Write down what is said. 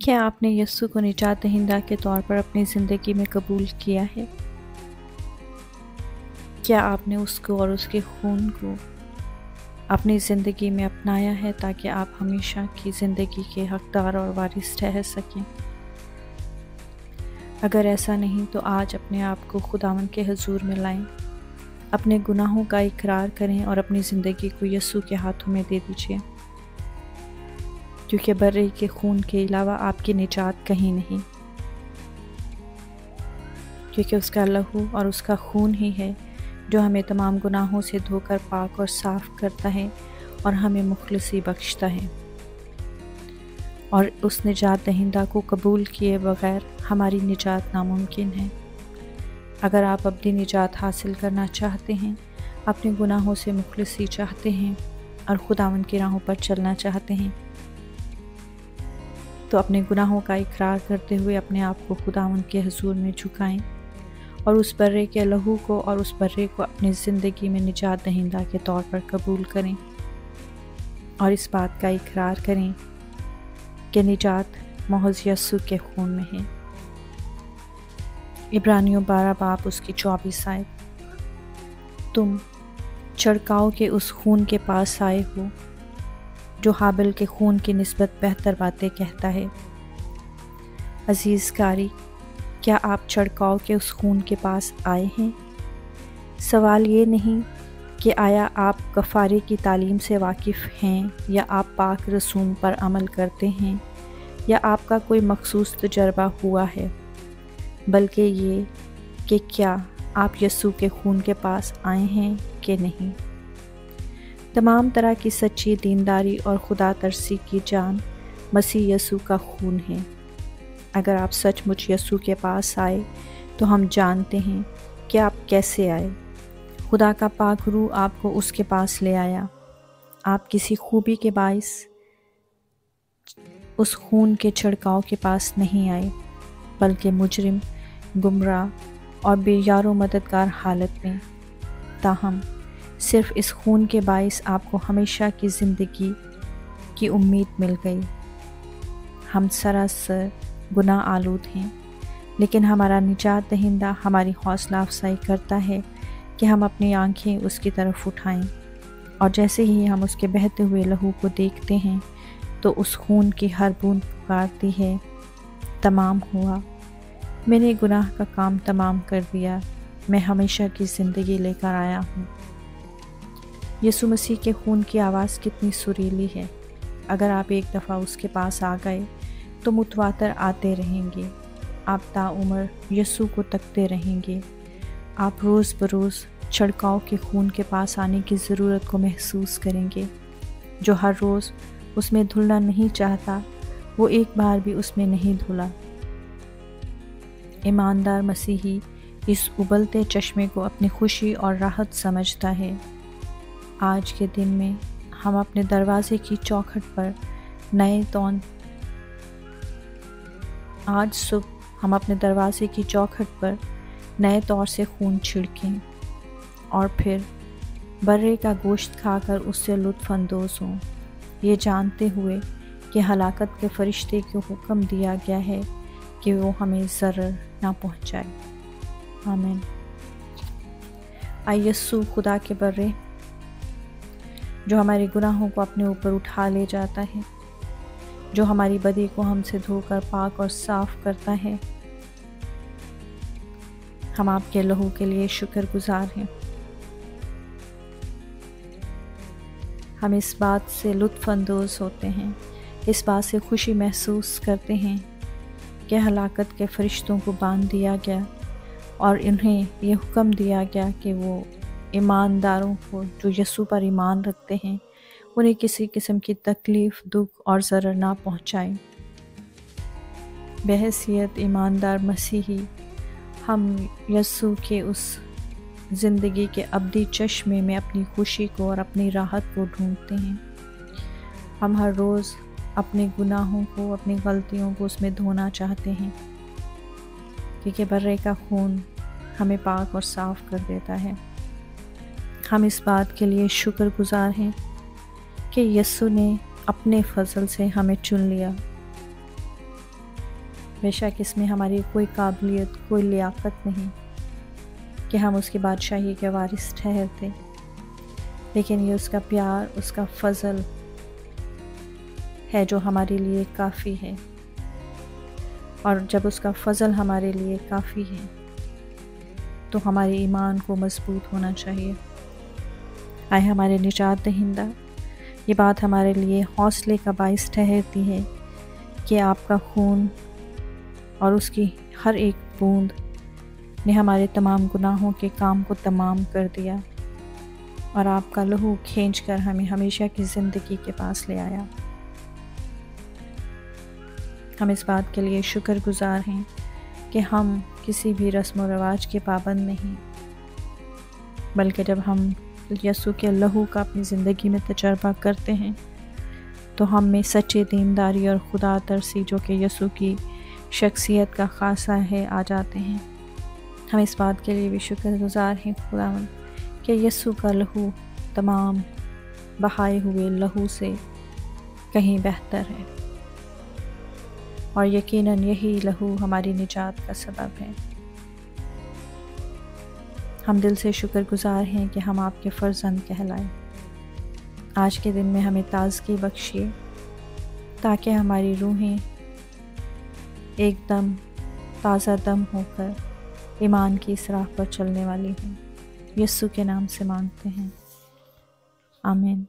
کیا آپ نے یسوع کو نجات دہندہ کے طور پر اپنی زندگی میں قبول کیا ہے؟ کیا آپ نے اس کو اور اس کے خون کو اپنی زندگی میں اپنایا ہے تاکہ آپ ہمیشہ کی زندگی کے حقدار اور وارث ٹھہر سکیں؟ اگر ایسا نہیں تو آج اپنے آپ کو خداوند کے حضور میں لائیں، اپنے گناہوں کا اقرار کریں اور اپنی زندگی کو یسوع کے ہاتھوں میں دے دیجیے، کیونکہ برے کے خون کے علاوہ آپ کی نجات کہیں نہیں، کیونکہ اس کا لہو اور اس کا خون ہی ہے جو ہمیں تمام گناہوں سے دھو کر پاک اور صاف کرتا ہے اور ہمیں مخلصی بخشتا ہے۔ اور اس نجات دہندہ کو قبول کیے بغیر ہماری نجات ناممکن ہے۔ اگر آپ اپنی نجات حاصل کرنا چاہتے ہیں، اپنے گناہوں سے مخلصی چاہتے ہیں اور خداوند کی راہوں پر چلنا چاہتے ہیں، تو اپنے گناہوں کا اقرار کرتے ہوئے اپنے آپ کو خداوند کے حضور میں جھکائیں اور اس برے کے لہو کو اور اس برے کو اپنی زندگی میں نجات دہندہ کے طور پر قبول کریں اور اس بات کا اقرار کریں کہ نجات محض یسوع کے خون میں ہے۔ عبرانیوں 12 باب اس کی 24 آیت۔ تم چھڑکاؤ کے اس خون کے پاس آئے ہو جو حابل کے خون کی نسبت بہتر باتیں کہتا ہے۔ عزیز قاری، کیا آپ چھڑکاؤ کے اس خون کے پاس آئے ہیں؟ سوال یہ نہیں کہ آیا آپ کفارے کی تعلیم سے واقف ہیں یا آپ پاک رسوم پر عمل کرتے ہیں یا آپ کا کوئی مخصوص تجربہ ہوا ہے، بلکہ یہ کہ کیا آپ یسوع کے خون کے پاس آئے ہیں کہ نہیں۔ تمام طرح کی سچی دینداری اور خدا ترسی کی جان مسیح یسوع کا خون ہے۔ اگر آپ سچ مچ یسوع کے پاس آئے تو ہم جانتے ہیں کہ آپ کیسے آئے۔ خدا کا پاک روح آپ کو اس کے پاس لے آیا۔ آپ کسی خوبی کے باعث اس خون کے چھڑکاؤ کے پاس نہیں آئے، بلکہ مجرم، گمراہ اور بے یار و مددگار حالت میں۔ تاہم صرف اس خون کے باعث آپ کو ہمیشہ کی زندگی کی امید مل گئی۔ ہم سراسر گناہ آلود ہیں، لیکن ہمارا نجات دہندہ ہماری حوصلہ افزائی کرتا ہے کہ ہم اپنی آنکھیں اس کی طرف اٹھائیں، اور جیسے ہی ہم اس کے بہتے ہوئے لہو کو دیکھتے ہیں تو اس خون کی ہر بوند پکارتی ہے، تمام ہوا، میں نے گناہ کا کام تمام کر دیا، میں ہمیشہ کی زندگی لے کر آیا ہوں۔ یسوع مسیح کے خون کی آواز کتنی سریلی ہے۔ اگر آپ ایک دفعہ اس کے پاس آ گئے تو متواتر آتے رہیں گے۔ آپ تاعمر یسوع کو تکتے رہیں گے۔ آپ روز بروز چھڑکاؤ کے خون کے پاس آنے کی ضرورت کو محسوس کریں گے۔ جو ہر روز اس میں دھلنا نہیں چاہتا، وہ ایک بار بھی اس میں نہیں دھلا۔ ایماندار مسیحی اس ابلتے چشمے کو اپنی خوشی اور راحت سمجھتا ہے۔ آج کے دن میں ہم اپنے دروازے کی چوکھٹ پر آج صبح ہم اپنے دروازے کی چوکھٹ پر نئے طور سے خون چھڑکیں اور پھر برے کا گوشت کھا کر اس سے لطف اندوز ہوں، یہ جانتے ہوئے کہ ہلاکت کے فرشتے کو حکم دیا گیا ہے کہ وہ ہمیں ضرر نہ پہنچائے۔ آمین۔ اے یسوع، خدا کے برے، جو ہمارے گناہوں کو اپنے اوپر اٹھا لے جاتا ہے، جو ہماری بدی کو ہم سے دھو کر پاک اور صاف کرتا ہے، ہم آپ کے لہو کے لیے شکر گزار ہیں۔ ہم اس بات سے لطف اندوز ہوتے ہیں، اس بات سے خوشی محسوس کرتے ہیں کہ ہلاکت کے فرشتوں کو باندھ دیا گیا اور انہیں یہ حکم دیا گیا کہ وہ ایمانداروں کو جو یسوع پر ایمان رکھتے ہیں انہیں کسی قسم کی تکلیف، دکھ اور ضرر نہ پہنچائیں۔ بحیثیت ایماندار مسیحی، ہم یسوع کے اس زندگی کے ابدی چشمے میں اپنی خوشی کو اور اپنی راحت کو ڈھونڈتے ہیں۔ ہم ہر روز اپنے گناہوں کو، اپنی غلطیوں کو اس میں دھونا چاہتے ہیں، کیونکہ برے کا خون ہمیں پاک اور صاف کر دیتا ہے۔ ہم اس بات کے لیے شکر گزار ہیں کہ یسوع نے اپنے فضل سے ہمیں چن لیا بے شک اس میں ہماری کوئی قابلیت، کوئی لیاقت نہیں کہ ہم اس کی بادشاہی کے وارث ٹھہرتے، لیکن یہ اس کا پیار، اس کا فضل ہے جو ہمارے لیے کافی ہے۔ اور جب اس کا فضل ہمارے لیے کافی ہے تو ہمارے ایمان کو مضبوط ہونا چاہیے۔ آئے ہمارے نجات دہندہ، یہ بات ہمارے لیے حوصلے کا باعث ٹھہرتی ہے کہ آپ کا خون اور اس کی ہر ایک بوند نے ہمارے تمام گناہوں کے کام کو تمام کر دیا، اور آپ کا لہو کھینچ کر ہمیں ہمیشہ کی زندگی کے پاس لے آیا۔ ہم اس بات کے لیے شکر گزار ہیں کہ ہم کسی بھی رسم و رواج کے پابند نہیں، بلکہ جب ہم یسوع کے لہو کا اپنی زندگی میں تجربہ کرتے ہیں تو ہم میں سچی دینداری اور خدا ترسی جو کہ یسوع کی شخصیت کا خاصہ ہے آ جاتے ہیں۔ ہم اس بات کے لیے بھی شکر گزار ہیں خداوند کہ یسوع کا لہو تمام بہائے ہوئے لہو سے کہیں بہتر ہے، اور یقیناً یہی لہو ہماری نجات کا سبب ہے۔ ہم دل سے شکر گزار ہیں کہ ہم آپ کے فرزند کہلائے۔ آج کے دن میں ہمیں تازگی بخشیے تاکہ ہماری روحیں ایک دم تازہ دم ہو کر ایمان کی اس راہ پر چلنے والی ہوں۔ یسوع کے نام سے مانگتے ہیں، آمین۔